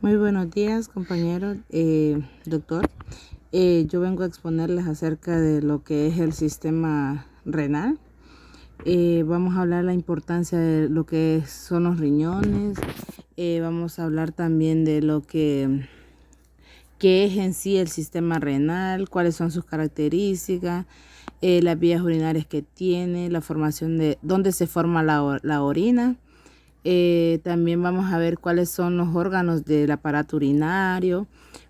Muy buenos días, compañero, doctor. Yo vengo a exponerles acerca de lo que es el sistema renal. Vamos a hablar la importancia de lo que son los riñones. Vamos a hablar también de lo que es en sí el sistema renal, cuáles son sus características, las vías urinarias que tiene, la formación de dónde se forma la orina. También vamos a ver cuáles son los órganos del aparato urinario,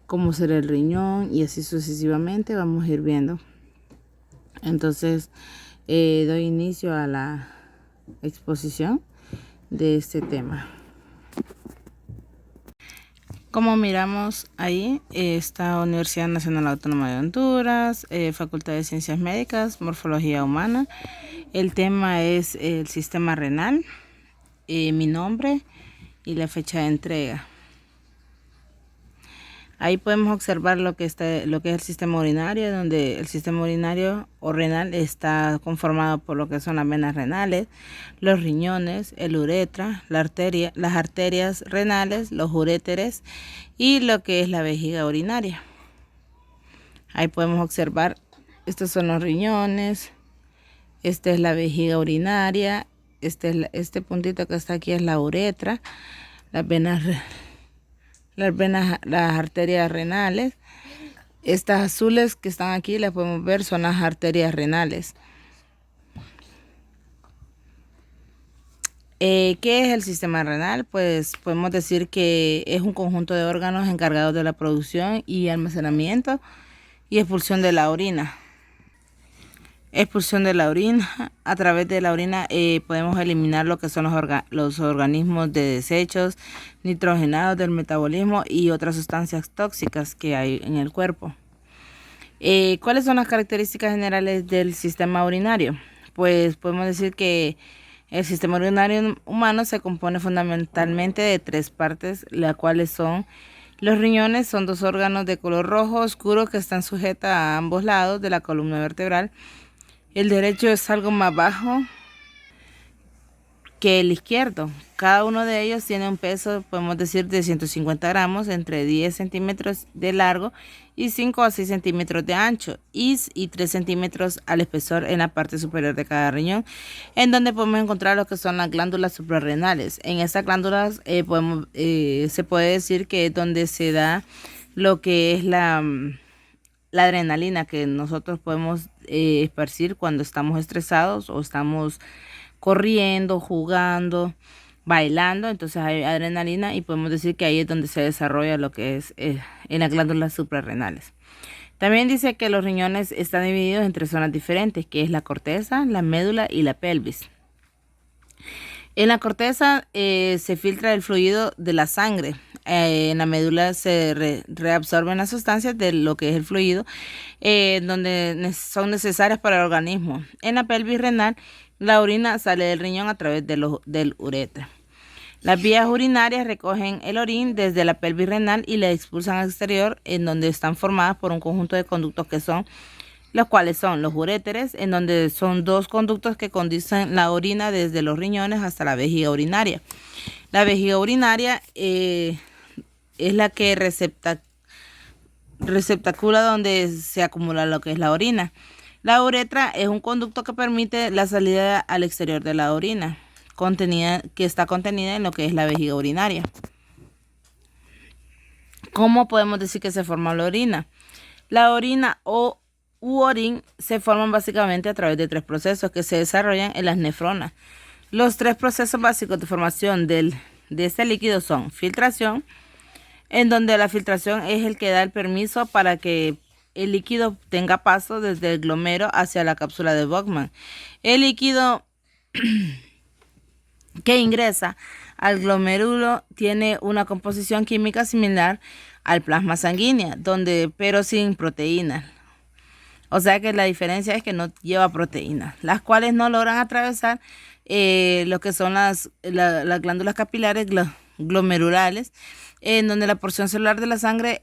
cómo será el riñón y así sucesivamente vamos a ir viendo. Entonces, doy inicio a la exposición de este tema. Como miramos ahí, está Universidad Nacional Autónoma de Honduras, Facultad de Ciencias Médicas, Morfología Humana. El tema es el sistema renal, mi nombre y la fecha de entrega. Ahí podemos observar lo que es el sistema urinario, donde el sistema urinario o renal está conformado por lo que son las venas renales, los riñones, el uretra, las arterias renales, los uréteres y lo que es la vejiga urinaria. Ahí podemos observar, estos son los riñones, esta es la vejiga urinaria, este puntito que está aquí es la uretra, las arterias renales. Estas azules que están aquí las podemos ver, son las arterias renales. ¿Qué es el sistema renal? Pues podemos decir que es un conjunto de órganos encargados de la producción y almacenamiento y expulsión de la orina. Expulsión de la orina. A través de la orina podemos eliminar lo que son los organismos de desechos nitrogenados del metabolismo y otras sustancias tóxicas que hay en el cuerpo. ¿Cuáles son las características generales del sistema urinario? Pues podemos decir que el sistema urinario humano se compone fundamentalmente de tres partes, las cuales son los riñones. Son dos órganos de color rojo oscuro que están sujetos a ambos lados de la columna vertebral. El derecho es algo más bajo que el izquierdo. Cada uno de ellos tiene un peso, podemos decir, de 150 gramos, entre 10 centímetros de largo y 5 a 6 centímetros de ancho y 3 centímetros al espesor en la parte superior de cada riñón, en donde podemos encontrar lo que son las glándulas suprarrenales. En estas glándulas se puede decir que es donde se da lo que es la adrenalina que nosotros podemos esparcir cuando estamos estresados o estamos corriendo, jugando, bailando. Entonces hay adrenalina y podemos decir que ahí es donde se desarrolla lo que es en las glándulas suprarrenales. También dice que los riñones están divididos en tres zonas diferentes, que es la corteza, la médula y la pelvis. En la corteza se filtra el fluido de la sangre. En la médula se reabsorben las sustancias de lo que es el fluido, donde son necesarias para el organismo. En la pelvis renal, la orina sale del riñón a través del uretra. Las vías urinarias recogen el orín desde la pelvis renal y la expulsan al exterior, en donde están formadas por un conjunto de conductos que son los cuales son los uréteres, en donde son dos conductos que conducen la orina desde los riñones hasta la vejiga urinaria. La vejiga urinaria es la que receptacula donde se acumula lo que es la orina. La uretra es un conducto que permite la salida al exterior de la orina, que está contenida en lo que es la vejiga urinaria. ¿Cómo podemos decir que se forma la orina? La orina u orín se forman básicamente a través de tres procesos que se desarrollan en las nefronas. Los tres procesos básicos de formación de este líquido son filtración, en donde la filtración es el que da el permiso para que el líquido tenga paso desde el glomero hacia la cápsula de Bowman. El líquido que ingresa al glomérulo tiene una composición química similar al plasma sanguíneo, pero sin proteínas. O sea que la diferencia es que no lleva proteínas, las cuales no logran atravesar lo que son las glándulas capilares glomerulares, en donde la porción celular de la sangre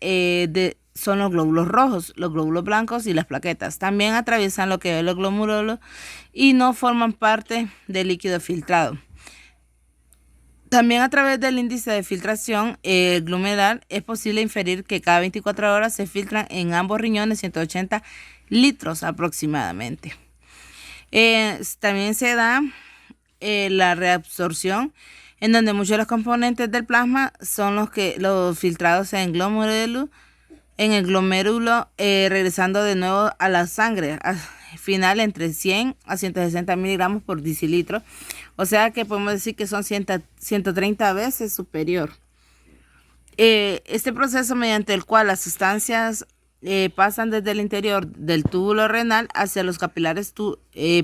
son los glóbulos rojos, los glóbulos blancos y las plaquetas. También atraviesan lo que es los glomérulos y no forman parte del líquido filtrado. También a través del índice de filtración glomerular es posible inferir que cada 24 horas se filtran en ambos riñones 180 litros aproximadamente. También se da la reabsorción, en donde muchos de los componentes del plasma son los filtrados en el glomérulo, regresando de nuevo a la sangre, al final entre 100 a 160 miligramos por decilitro, o sea que podemos decir que son 130 veces superior. Este proceso mediante el cual las sustancias pasan desde el interior del túbulo renal hacia los capilares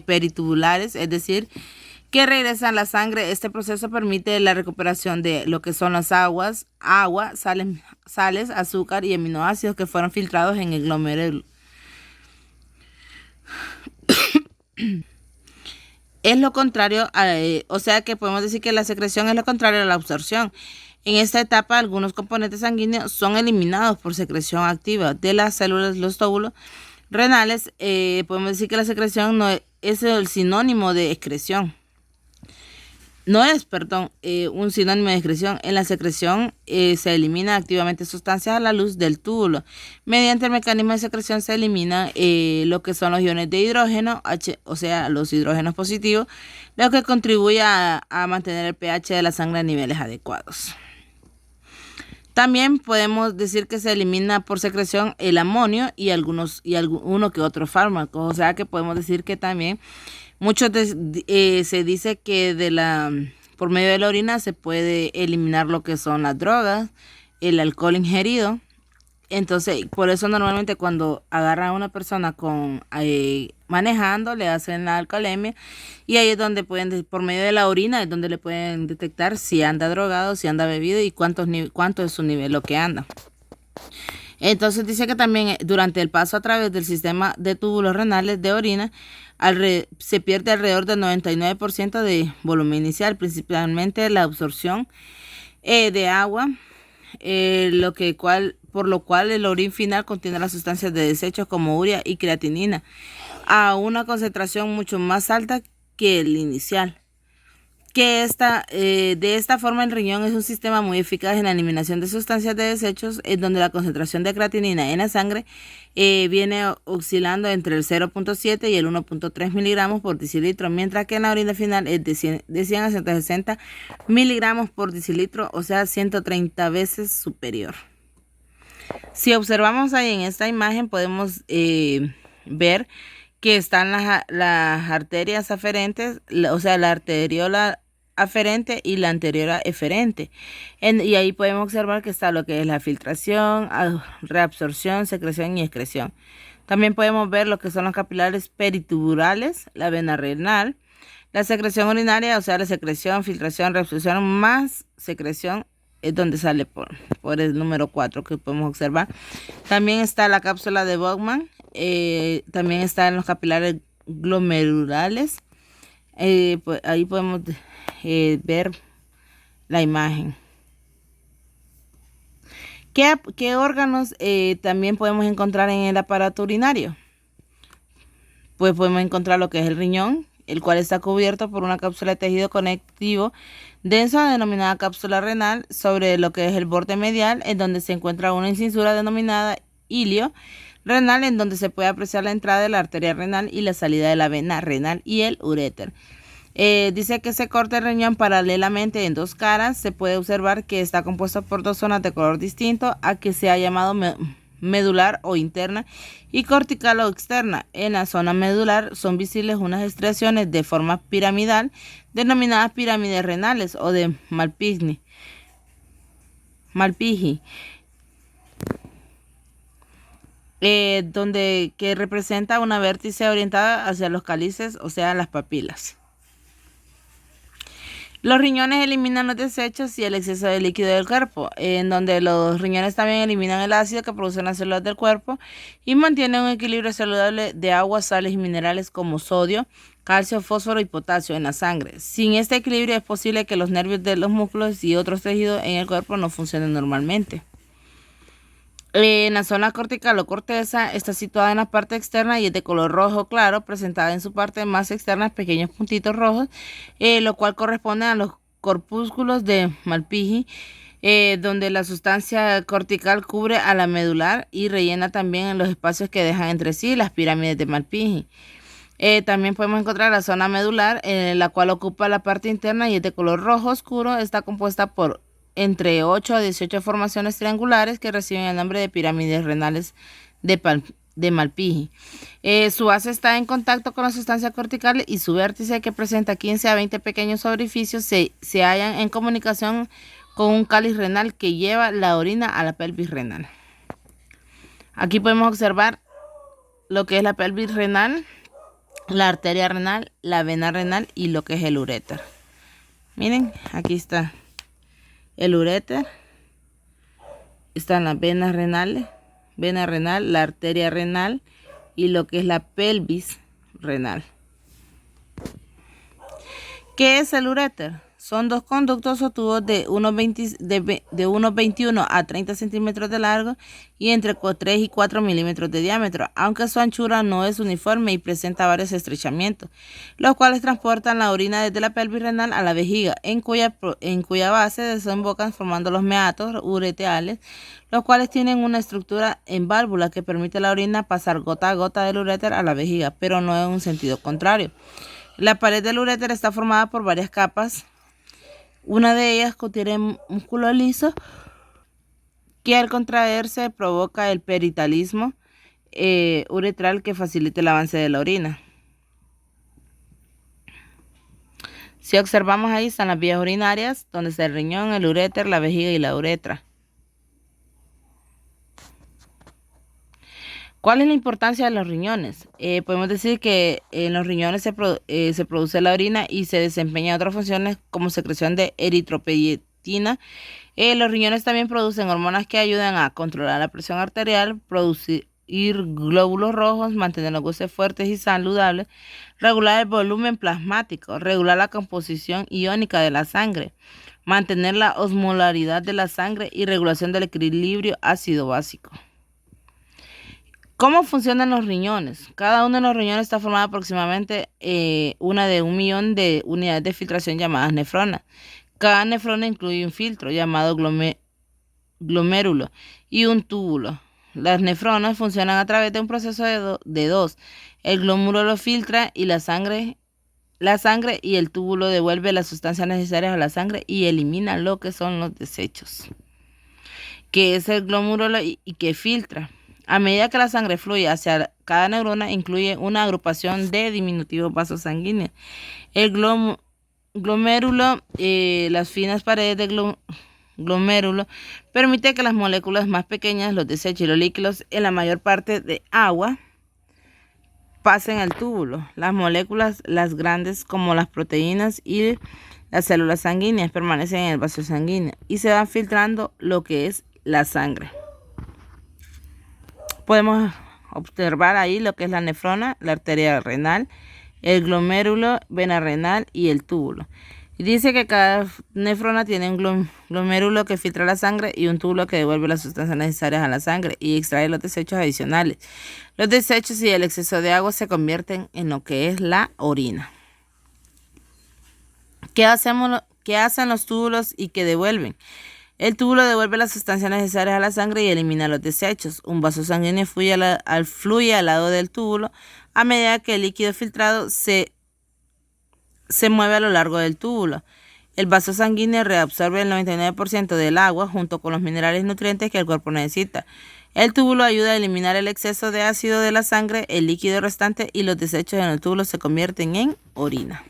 peritubulares, es decir, que regresan la sangre. Este proceso permite la recuperación de lo que son las agua, sales, azúcar y aminoácidos que fueron filtrados en el glomérulo. Es lo contrario, o sea que podemos decir que la secreción es lo contrario a la absorción. En esta etapa, algunos componentes sanguíneos son eliminados por secreción activa de las células, los túbulos renales. Podemos decir que la secreción no es el sinónimo de excreción. No es, perdón, un sinónimo de excreción. En la secreción se elimina activamente sustancias a la luz del túbulo. Mediante el mecanismo de secreción se elimina lo que son los iones de hidrógeno, o sea, los hidrógenos positivos, lo que contribuye a mantener el pH de la sangre a niveles adecuados. También podemos decir que se elimina por secreción el amonio y uno que otro fármaco. O sea que podemos decir que también se dice que por medio de la orina se puede eliminar lo que son las drogas, el alcohol ingerido. Entonces, por eso normalmente cuando agarran a una persona manejando, le hacen la alcoholemia, y ahí es donde por medio de la orina, es donde le pueden detectar si anda drogado, si anda bebido y cuánto es su nivel, lo que anda. Entonces dice que también durante el paso a través del sistema de túbulos renales de orina, se pierde alrededor del 99% de volumen inicial, principalmente la absorción de agua, por lo cual el orín final contiene las sustancias de desechos como urea y creatinina a una concentración mucho más alta que el inicial. De esta forma el riñón es un sistema muy eficaz en la eliminación de sustancias de desechos, en donde la concentración de creatinina en la sangre viene oscilando entre el 0.7 y el 1.3 miligramos por decilitro, mientras que en la orina final es de 100 a 160 miligramos por decilitro, o sea 130 veces superior. Si observamos ahí en esta imagen podemos ver que están las arterias aferentes, o sea la arteriola aferente y la anterior eferente. Y ahí podemos observar que está lo que es la filtración, reabsorción, secreción y excreción. También podemos ver lo que son los capilares perituburales, la vena renal, la secreción urinaria, o sea la secreción, filtración, reabsorción más secreción, es donde sale por el número 4 que podemos observar. También está la cápsula de Bowman, también están los capilares glomerulares. Pues ahí podemos ver la imagen. ¿Qué órganos también podemos encontrar en el aparato urinario? Pues podemos encontrar lo que es el riñón, el cual está cubierto por una cápsula de tejido conectivo denso denominada cápsula renal, sobre lo que es el borde medial, en donde se encuentra una incisura denominada ilio renal, en donde se puede apreciar la entrada de la arteria renal y la salida de la vena renal y el uréter. Dice que se corta el riñón paralelamente en dos caras. Se puede observar que está compuesto por dos zonas de color distinto, a que se ha llamado medular o interna y cortical o externa. En la zona medular son visibles unas estriaciones de forma piramidal denominadas pirámides renales o de Malpighi, que representa una vértice orientada hacia los cálices, o sea, las papilas. Los riñones eliminan los desechos y el exceso de líquido del cuerpo, en donde los riñones también eliminan el ácido que producen las células del cuerpo y mantienen un equilibrio saludable de agua, sales y minerales como sodio, calcio, fósforo y potasio en la sangre. Sin este equilibrio es posible que los nervios de los músculos y otros tejidos en el cuerpo no funcionen normalmente. En la zona cortical o corteza está situada en la parte externa y es de color rojo claro, presentada en su parte más externa pequeños puntitos rojos, lo cual corresponde a los corpúsculos de Malpighi, donde la sustancia cortical cubre a la medular y rellena también en los espacios que dejan entre sí las pirámides de Malpighi. También podemos encontrar la zona medular, la cual ocupa la parte interna y es de color rojo oscuro. Está compuesta por entre 8 a 18 formaciones triangulares que reciben el nombre de pirámides renales de Malpighi. Su base está en contacto con la sustancia cortical y su vértice, que presenta 15 a 20 pequeños orificios, se hallan en comunicación con un cáliz renal que lleva la orina a la pelvis renal. Aquí podemos observar lo que es la pelvis renal, la arteria renal, la vena renal y lo que es el uréter. Miren, aquí está el uréter, están las venas renales, vena renal, la arteria renal y lo que es la pelvis renal. ¿Qué es el uréter? Son dos conductos o tubos de unos 21 a 30 centímetros de largo y entre 3 y 4 milímetros de diámetro, aunque su anchura no es uniforme y presenta varios estrechamientos, los cuales transportan la orina desde la pelvis renal a la vejiga, en cuya base desembocan formando los meatos ureteales, los cuales tienen una estructura en válvula que permite a la orina pasar gota a gota del uréter a la vejiga, pero no en un sentido contrario. La pared del uréter está formada por varias capas. Una de ellas contiene músculo liso que al contraerse provoca el peritalismo uretral que facilita el avance de la orina. Si observamos, ahí están las vías urinarias, donde está el riñón, el uréter, la vejiga y la uretra. ¿Cuál es la importancia de los riñones? Podemos decir que en los riñones se produce la orina y se desempeñan otras funciones como secreción de eritropoyetina. Los riñones también producen hormonas que ayudan a controlar la presión arterial, producir glóbulos rojos, mantener los huesos fuertes y saludables, regular el volumen plasmático, regular la composición iónica de la sangre, mantener la osmolaridad de la sangre y regulación del equilibrio ácido-básico. ¿Cómo funcionan los riñones? Cada uno de los riñones está formado aproximadamente una de 1.000.000 de unidades de filtración llamadas nefronas. Cada nefrona incluye un filtro llamado glomérulo y un túbulo. Las nefronas funcionan a través de un proceso de dos. El glomérulo filtra y la sangre y el túbulo devuelve las sustancias necesarias a la sangre y elimina lo que son los desechos. ¿Qué es el glomérulo y qué filtra? A medida que la sangre fluye hacia cada neurona, incluye una agrupación de diminutivos vasos sanguíneos. El glomérulo, las finas paredes del glomérulo, permite que las moléculas más pequeñas, los desechos y los líquidos, en la mayor parte de agua, pasen al túbulo. Las moléculas, las grandes como las proteínas y las células sanguíneas, permanecen en el vaso sanguíneo y se van filtrando lo que es la sangre. Podemos observar ahí lo que es la nefrona, la arteria renal, el glomérulo, vena renal y el túbulo. Y dice que cada nefrona tiene un glomérulo que filtra la sangre y un túbulo que devuelve las sustancias necesarias a la sangre y extrae los desechos adicionales. Los desechos y el exceso de agua se convierten en lo que es la orina. ¿Qué hacen los túbulos y qué devuelven? El túbulo devuelve las sustancias necesarias a la sangre y elimina los desechos. Un vaso sanguíneo fluye al lado del túbulo a medida que el líquido filtrado se mueve a lo largo del túbulo. El vaso sanguíneo reabsorbe el 99% del agua junto con los minerales y nutrientes que el cuerpo necesita. El túbulo ayuda a eliminar el exceso de ácido de la sangre, el líquido restante y los desechos en el túbulo se convierten en orina.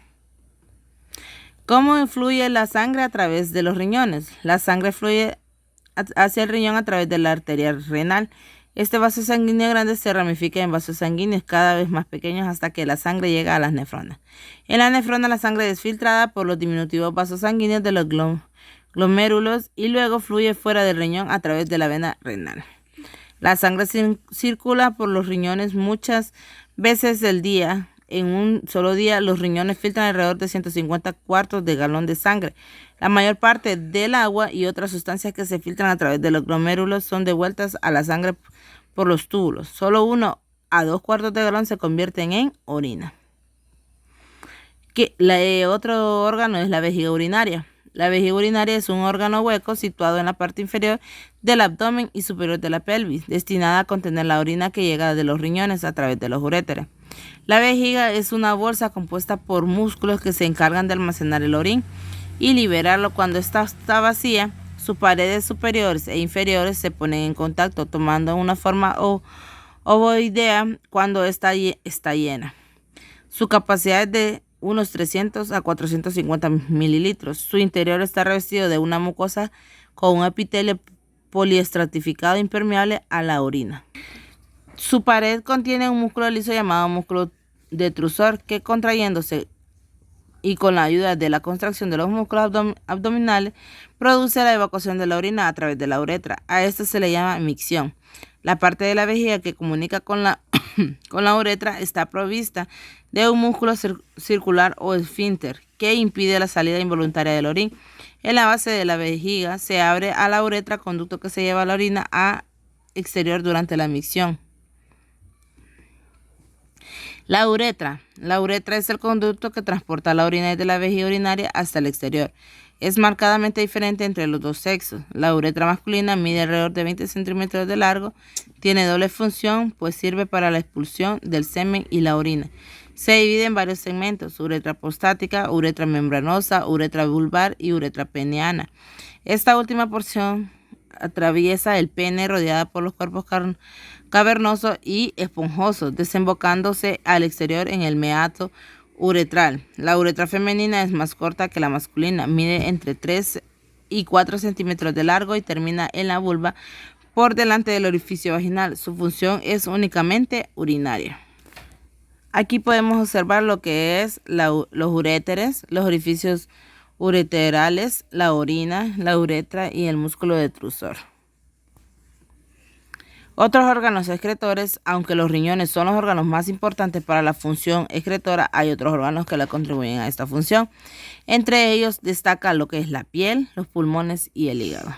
¿Cómo influye la sangre a través de los riñones? La sangre fluye hacia el riñón a través de la arteria renal. Este vaso sanguíneo grande se ramifica en vasos sanguíneos cada vez más pequeños hasta que la sangre llega a las nefronas. En la nefrona la sangre es filtrada por los diminutivos vasos sanguíneos de los glomérulos y luego fluye fuera del riñón a través de la vena renal. La sangre circula por los riñones muchas veces del día. En un solo día, los riñones filtran alrededor de 150 cuartos de galón de sangre. La mayor parte del agua y otras sustancias que se filtran a través de los glomérulos son devueltas a la sangre por los túbulos. Solo 1 a 2 cuartos de galón se convierten en orina. Otro órgano es la vejiga urinaria. La vejiga urinaria es un órgano hueco situado en la parte inferior del abdomen y superior de la pelvis, destinada a contener la orina que llega de los riñones a través de los uréteres. La vejiga es una bolsa compuesta por músculos que se encargan de almacenar el orín y liberarlo cuando está vacía. Sus paredes superiores e inferiores se ponen en contacto, tomando una forma ovoidea cuando está llena. Su capacidad es de unos 300 a 450 mililitros. Su interior está revestido de una mucosa con un epitelio poliestratificado impermeable a la orina. Su pared contiene un músculo liso llamado músculo detrusor que, contrayéndose y con la ayuda de la contracción de los músculos abdominales, produce la evacuación de la orina a través de la uretra. A esto se le llama micción. La parte de la vejiga que comunica con la uretra está provista de un músculo circular o esfínter que impide la salida involuntaria del orín. En la base de la vejiga se abre a la uretra, conducto que se lleva la orina a exterior durante la micción. La uretra es el conducto que transporta la orina desde la vejiga urinaria hasta el exterior. Es marcadamente diferente entre los dos sexos. La uretra masculina mide alrededor de 20 centímetros de largo, tiene doble función, pues sirve para la expulsión del semen y la orina. Se divide en varios segmentos: uretra prostática, uretra membranosa, uretra vulvar y uretra peneana. Esta última porción atraviesa el pene, rodeada por los cuerpos cavernosos y esponjosos, desembocándose al exterior en el meato uretral. La uretra femenina es más corta que la masculina, mide entre 3 y 4 centímetros de largo y termina en la vulva por delante del orificio vaginal. Su función es únicamente urinaria. Aquí podemos observar lo que es los uréteres, los orificios ureterales, la orina, la uretra y el músculo detrusor. Otros órganos excretores: aunque los riñones son los órganos más importantes para la función excretora, hay otros órganos que le contribuyen a esta función. Entre ellos destaca lo que es la piel, los pulmones y el hígado.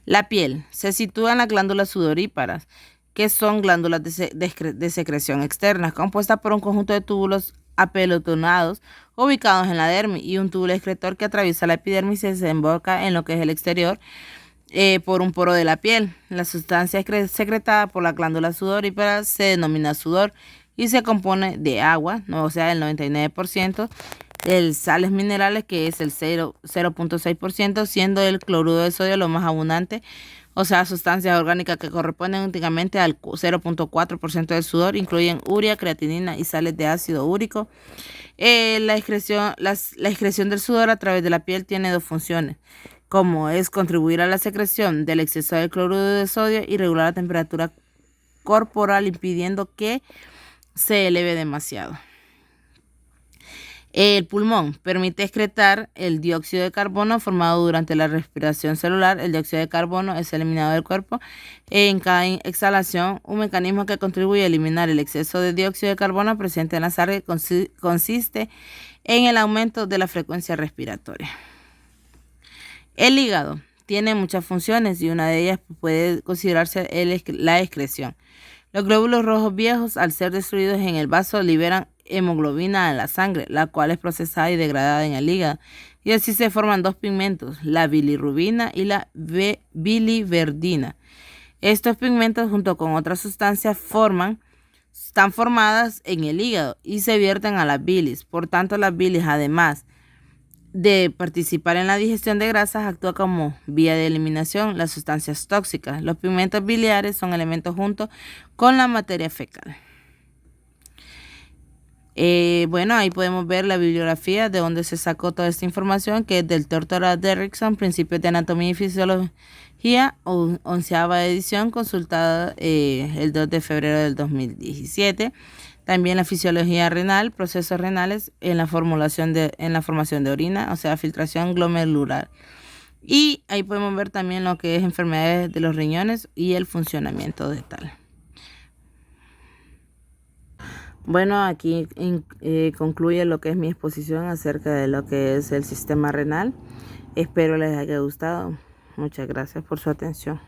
La piel se sitúa en las glándulas sudoríparas, que son glándulas de secreción externa, compuestas por un conjunto de túbulos apelotonados ubicados en la dermis y un túbulo excretor que atraviesa la epidermis y se desemboca en lo que es el exterior por un poro de la piel. La sustancia secretada por la glándula sudorípara se denomina sudor y se compone de agua, o sea, el 99%, de sales minerales, que es el 0.6%, siendo el cloruro de sodio lo más abundante, o sea, sustancias orgánicas que corresponden únicamente al 0.4% del sudor. Incluyen urea, creatinina y sales de ácido úrico. La excreción del sudor a través de la piel tiene dos funciones, como es contribuir a la secreción del exceso de cloruro de sodio y regular la temperatura corporal, impidiendo que se eleve demasiado. El pulmón permite excretar el dióxido de carbono formado durante la respiración celular. El dióxido de carbono es eliminado del cuerpo en cada exhalación, un mecanismo que contribuye a eliminar el exceso de dióxido de carbono presente en la sangre consiste en el aumento de la frecuencia respiratoria. El hígado tiene muchas funciones y una de ellas puede considerarse la excreción. Los glóbulos rojos viejos, al ser destruidos en el vaso, liberan hemoglobina en la sangre, la cual es procesada y degradada en el hígado, y así se forman dos pigmentos, la bilirrubina y la biliverdina. Estos pigmentos, junto con otras sustancias, están formadas en el hígado y se vierten a la bilis. Por tanto, la bilis, además de participar en la digestión de grasas, actúa como vía de eliminación las sustancias tóxicas. Los pigmentos biliares son elementos junto con la materia fecal. Bueno, ahí podemos ver la bibliografía de donde se sacó toda esta información, que es del Dr. Derrickson, Principios de Anatomía y Fisiología, 11ª edición, consultada el 2 de febrero del 2017. También la fisiología renal, procesos renales en la formación de orina, o sea, filtración glomerular. Y ahí podemos ver también lo que es enfermedades de los riñones y el funcionamiento de tal. Bueno, aquí concluye lo que es mi exposición acerca de lo que es el sistema renal. Espero les haya gustado. Muchas gracias por su atención.